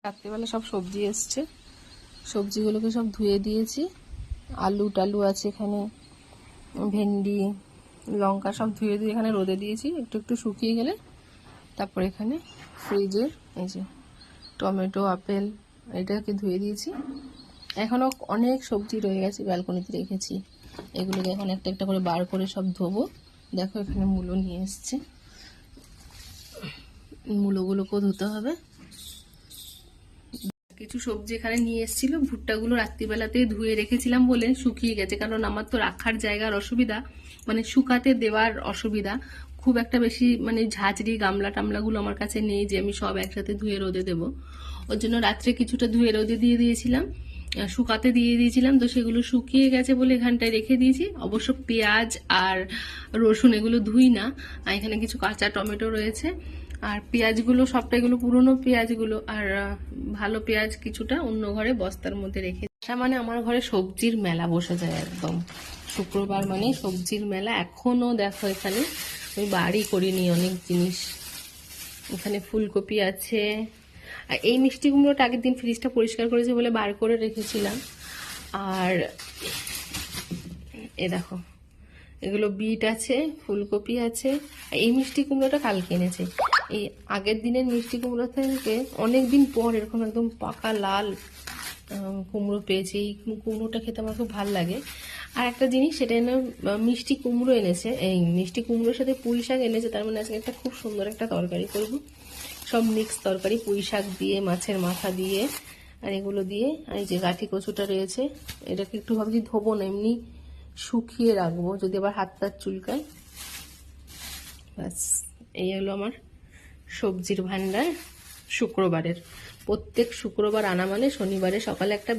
রাত্রিবেলা সব সবজি এসছে, সবজিগুলোকে সব ধুয়ে দিয়েছি। আলু টালু আছে এখানে, ভেন্ডি, লঙ্কা সব ধুয়ে দিয়ে এখানে রোদে দিয়েছি। একটু একটু শুকিয়ে গেলে তারপর এখানে ফ্রিজের এই যে টমেটো, আপেল এটাকে ধুয়ে দিয়েছি। এখনও অনেক সবজি রয়ে গেছে, ব্যালকনিতে রেখেছি। এগুলোকে এখন একটা একটা করে বার করে সব ধোবো। দেখো এখানে মূলো নিয়ে এসছে, মূলোগুলোকেও ধুতে হবে। কিছু সবজি এখানে নিয়ে এসেছিল, ভুট্টাগুলো রাত্রিবেলাতে ধুয়ে রেখেছিলাম বলে শুকিয়ে গেছে। কারণ আমার তো রাখার জায়গার অসুবিধা, মানে শুকাতে দেওয়ার অসুবিধা। খুব একটা বেশি মানে ঝাঁঝরি গামলা টামলাগুলো আমার কাছে নেই যে আমি সব একসাথে ধুয়ে রোদে দেবো। ওর জন্য রাত্রে কিছুটা ধুয়ে রোদে দিয়ে দিয়েছিলাম, শুকাতে দিয়ে দিয়েছিলাম। তো সেগুলো শুকিয়ে গেছে বলে এখানটায় রেখে দিয়েছি। অবশ্য পেঁয়াজ আর রসুন এগুলো ধুই না। এখানে কিছু কাঁচা টমেটো রয়েছে, আর পেঁয়াজগুলো সবটা এগুলো পুরনো পেঁয়াজগুলো, আর ভালো পেঁয়াজ কিছুটা অন্য ঘরে বস্তার মধ্যে রেখে। মানে আমার ঘরে সবজির মেলা বসে যায় একদম। শুক্রবার মানে সবজির মেলা। এখনো দেখো এখানে আমি বাড়ি করিনি অনেক জিনিস। এখানে ফুলকপি আছে, আর এই মিষ্টি কুমড়োটা আগের দিন ফ্রিজটা পরিষ্কার করেছে বলে বার করে রেখেছিলাম। আর এ দেখো এগুলো বিট আছে, ফুলকপি আছে। এই মিষ্টি কুমড়োটা কালকে এনেছে। এই আগের দিনের মিষ্টি কুমড়ো থেকে অনেকদিন পর এরকম একদম পাকা লাল কুমড়ো পেয়েছি। এই কুমড়োটা খেতে আমার খুব ভালো লাগে। আর একটা জিনিস, সেটা এনে মিষ্টি কুমড়ো এনেছে। এই মিষ্টি কুমড়োর সাথে পুঁই শাক এনেছে। তার মানে আজকে একটা খুব সুন্দর একটা তরকারি করব, সব মিক্স তরকারি, পুঁই শাক দিয়ে, মাছের মাথা দিয়ে, আর এগুলো দিয়ে। আর এই যে গাঠি কচুটা রয়েছে, এটাকে একটু ভাবছি ধোবো না, এমনি শুকিয়ে রাখবো যদি আবার হাত টাত চুলকায়। ব্যাস, এই হলো আমার সবজির ভান্ডার শুক্রবারের। প্রত্যেক শুক্রবার আনা মানে শনিবারে সকালে একটা